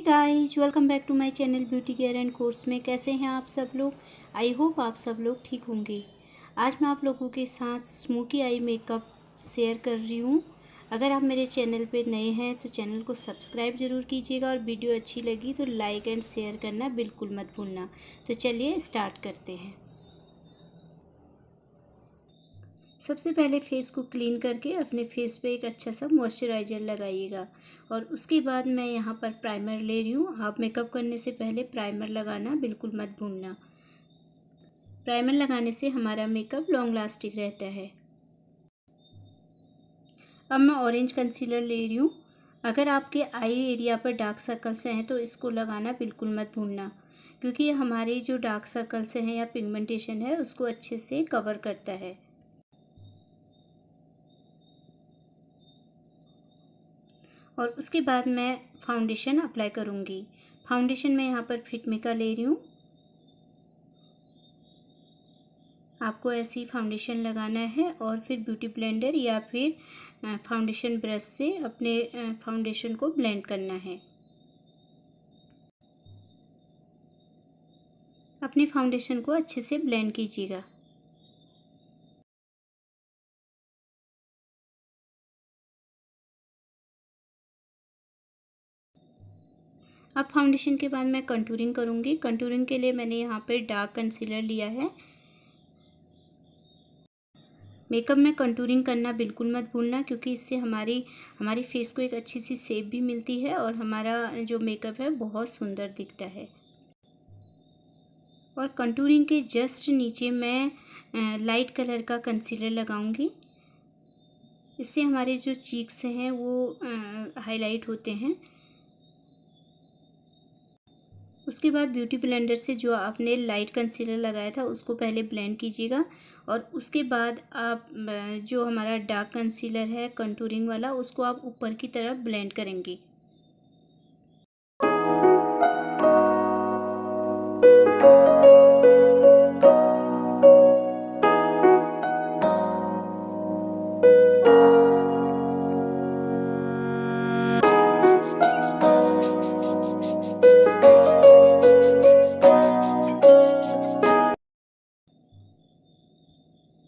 Guys, welcome back to my channel beauty care and course में। कैसे हैं आप सब लोग? आई होप आप सब लोग ठीक होंगे। आज मैं आप लोगों के साथ स्मोकी आई मेकअप शेयर कर रही हूँ। अगर आप मेरे चैनल पे नए हैं तो चैनल को सब्सक्राइब ज़रूर कीजिएगा और वीडियो अच्छी लगी तो लाइक एंड शेयर करना बिल्कुल मत भूलना। तो चलिए स्टार्ट करते हैं। सबसे पहले फेस को क्लीन करके अपने फेस पे एक अच्छा सा मॉइस्चराइज़र लगाइएगा और उसके बाद मैं यहाँ पर प्राइमर ले रही हूँ। आप मेकअप करने से पहले प्राइमर लगाना बिल्कुल मत भूलना। प्राइमर लगाने से हमारा मेकअप लॉन्ग लास्टिंग रहता है। अब मैं ऑरेंज कंसीलर ले रही हूँ। अगर आपके आई एरिया पर डार्क सर्कल्स हैं तो इसको लगाना बिल्कुल मत भूलना, क्योंकि हमारे जो डार्क सर्कल्स हैं या पिगमेंटेशन है उसको अच्छे से कवर करता है। और उसके बाद मैं फाउंडेशन अप्लाई करूँगी। फाउंडेशन में यहाँ पर फिटमी का ले रही हूँ। आपको ऐसी फाउंडेशन लगाना है और फिर ब्यूटी ब्लेंडर या फिर फाउंडेशन ब्रश से अपने फाउंडेशन को ब्लेंड करना है। अपनी फाउंडेशन को अच्छे से ब्लेंड कीजिएगा। अब फाउंडेशन के बाद मैं कंटूरिंग करूँगी। कंटूरिंग के लिए मैंने यहाँ पर डार्क कंसीलर लिया है। मेकअप में कंटूरिंग करना बिल्कुल मत भूलना, क्योंकि इससे हमारी फेस को एक अच्छी सी शेप भी मिलती है और हमारा जो मेकअप है बहुत सुंदर दिखता है। और कंटूरिंग के जस्ट नीचे मैं लाइट कलर का कंसीलर लगाऊंगी। इससे हमारे जो चीक्स हैं वो हाईलाइट होते हैं। उसके बाद ब्यूटी ब्लेंडर से जो आपने लाइट कंसीलर लगाया था उसको पहले ब्लेंड कीजिएगा और उसके बाद आप जो हमारा डार्क कंसीलर है कंटूरिंग वाला उसको आप ऊपर की तरफ ब्लेंड करेंगे।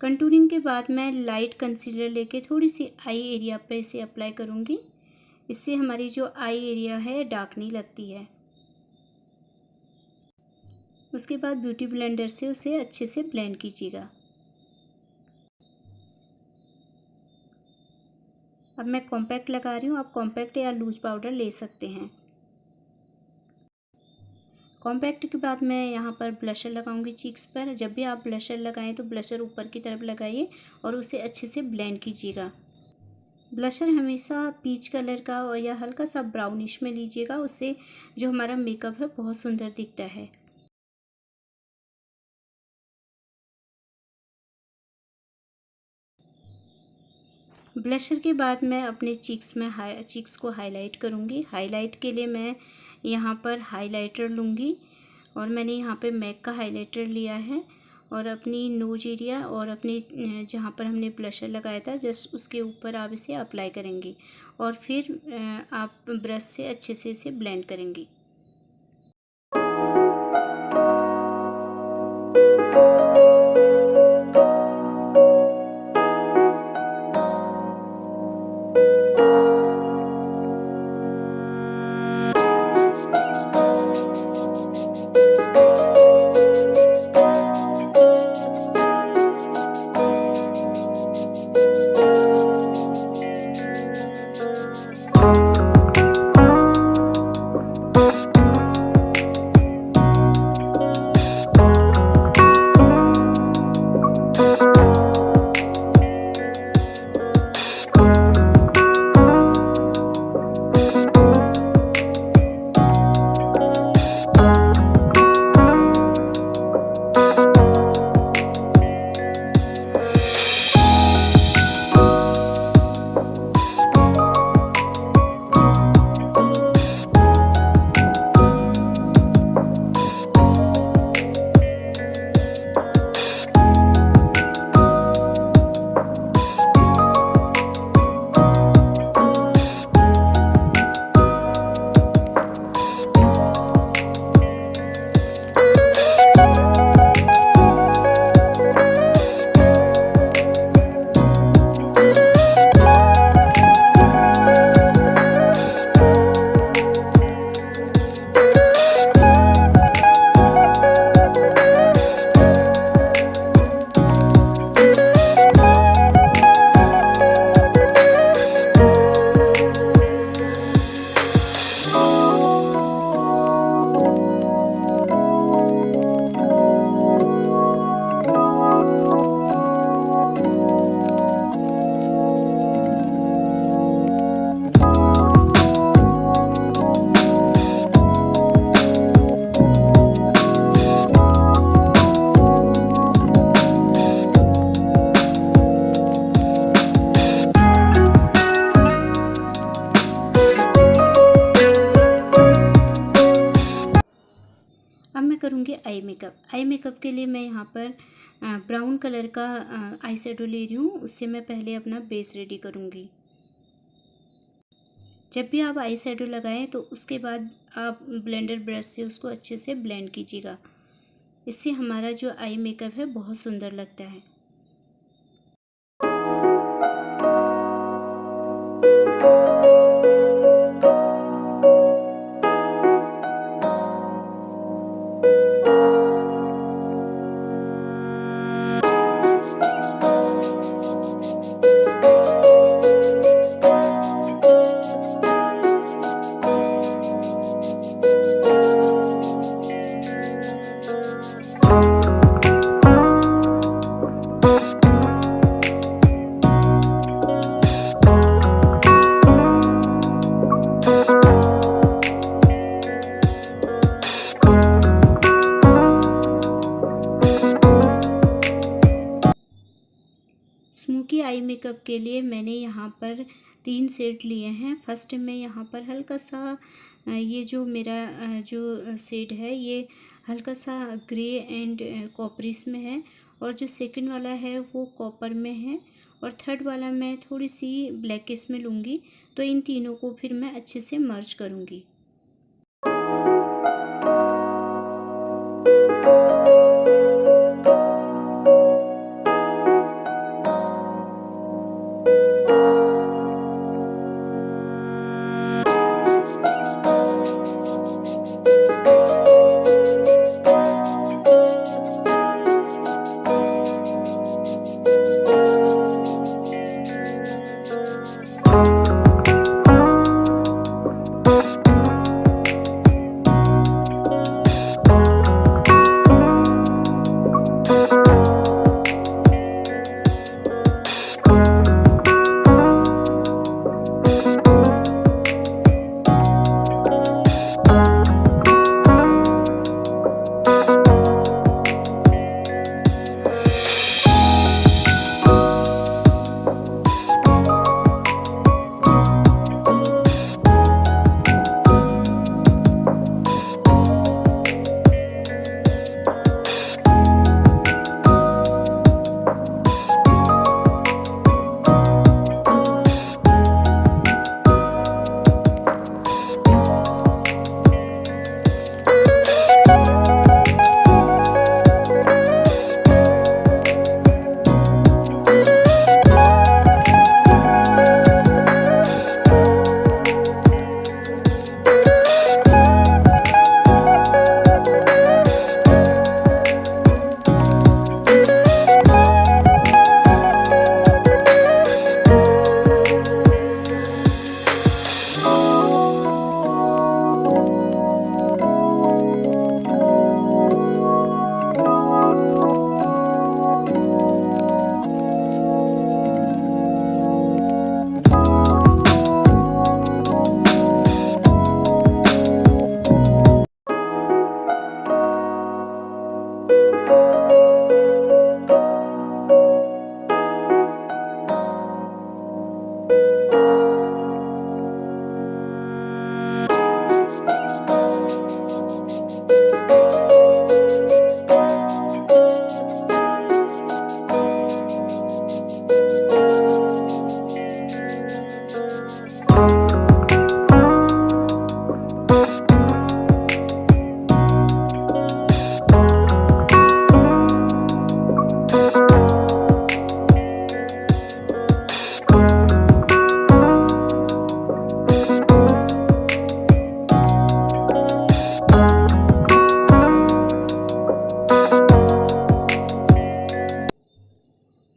कंटूरिंग के बाद मैं लाइट कंसीलर लेके थोड़ी सी आई एरिया पे इसे अप्लाई करूँगी। इससे हमारी जो आई एरिया है डार्क नहीं लगती है। उसके बाद ब्यूटी ब्लेंडर से उसे अच्छे से ब्लेंड कीजिएगा। अब मैं कॉम्पैक्ट लगा रही हूँ। आप कॉम्पैक्ट या लूज पाउडर ले सकते हैं। कॉम्पैक्ट के बाद मैं यहाँ पर ब्लशर लगाऊंगी चीक्स पर। जब भी आप ब्लशर लगाएं तो ब्लशर ऊपर की तरफ लगाइए और उसे अच्छे से ब्लेंड कीजिएगा। ब्लशर हमेशा पीच कलर का और या हल्का सा ब्राउनिश में लीजिएगा, उससे जो हमारा मेकअप है बहुत सुंदर दिखता है। ब्लशर के बाद मैं अपने चीक्स को हाईलाइट करूँगी। हाईलाइट के लिए मैं यहाँ पर हाइलाइटर लूँगी और मैंने यहाँ पे मैक का हाइलाइटर लिया है और अपनी नोज एरिया और अपने जहाँ पर हमने ब्लशर लगाया था जस्ट उसके ऊपर आप इसे अप्लाई करेंगी और फिर आप ब्रश से अच्छे से इसे ब्लेंड करेंगी। आई मेकअप के लिए मैं यहाँ पर ब्राउन कलर का आई शेडो ले रही हूँ। उससे मैं पहले अपना बेस रेडी करूँगी। जब भी आप आई शेडो लगाएं तो उसके बाद आप ब्लेंडर ब्रश से उसको अच्छे से ब्लेंड कीजिएगा। इससे हमारा जो आई मेकअप है बहुत सुंदर लगता है। स्मोकी आई मेकअप के लिए मैंने यहाँ पर 3 शेड लिए हैं। फर्स्ट में यहाँ पर हल्का सा ये जो मेरा जो शेड है ये हल्का सा ग्रे एंड कॉपरिस में है, और जो सेकंड वाला है वो कॉपर में है, और थर्ड वाला मैं थोड़ी सी ब्लैकिश में लूँगी। तो इन तीनों को फिर मैं अच्छे से मर्ज करूँगी।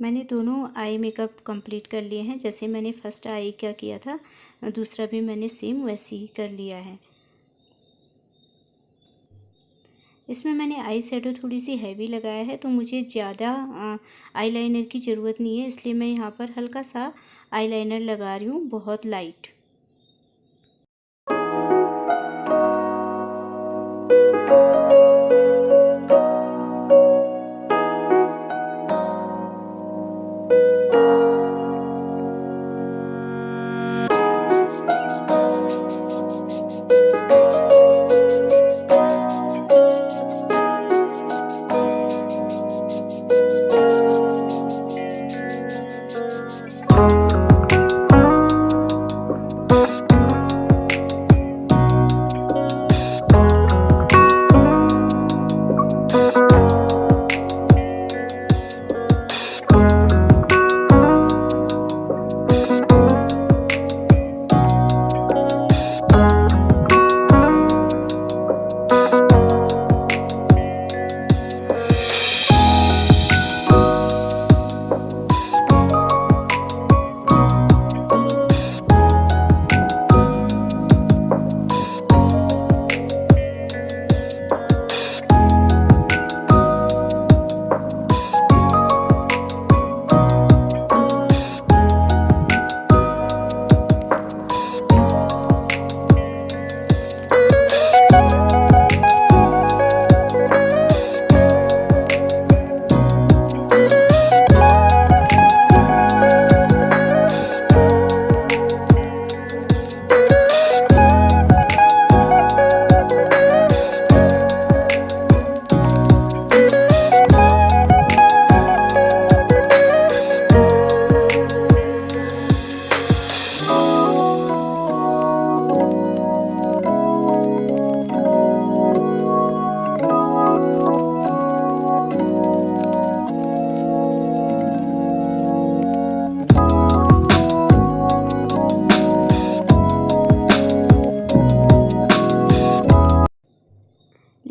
मैंने दोनों आई मेकअप कंप्लीट कर लिए हैं। जैसे मैंने फर्स्ट आई क्या किया था, दूसरा भी मैंने सेम वैसे ही कर लिया है। इसमें मैंने आई शेडो थोड़ी सी हैवी लगाया है, तो मुझे ज़्यादा आईलाइनर की ज़रूरत नहीं है, इसलिए मैं यहाँ पर हल्का सा आईलाइनर लगा रही हूँ, बहुत लाइट।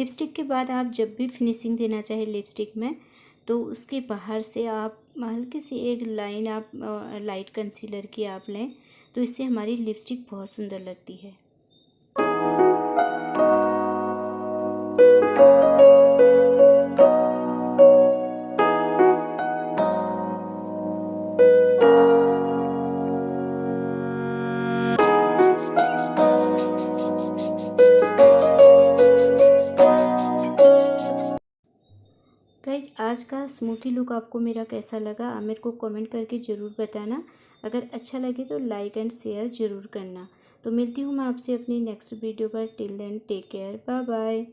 लिपस्टिक के बाद आप जब भी फिनिशिंग देना चाहे लिपस्टिक में, तो उसके बाहर से आप हल्की सी एक लाइन आप लाइट कंसीलर की आप लें, तो इससे हमारी लिपस्टिक बहुत सुंदर लगती है। गाइज, आज का स्मोकी लुक आपको मेरा कैसा लगा, आप मेरे को कमेंट करके ज़रूर बताना। अगर अच्छा लगे तो लाइक एंड शेयर ज़रूर करना। तो मिलती हूँ मैं आपसे अपनी नेक्स्ट वीडियो पर। Till then take care, bye bye.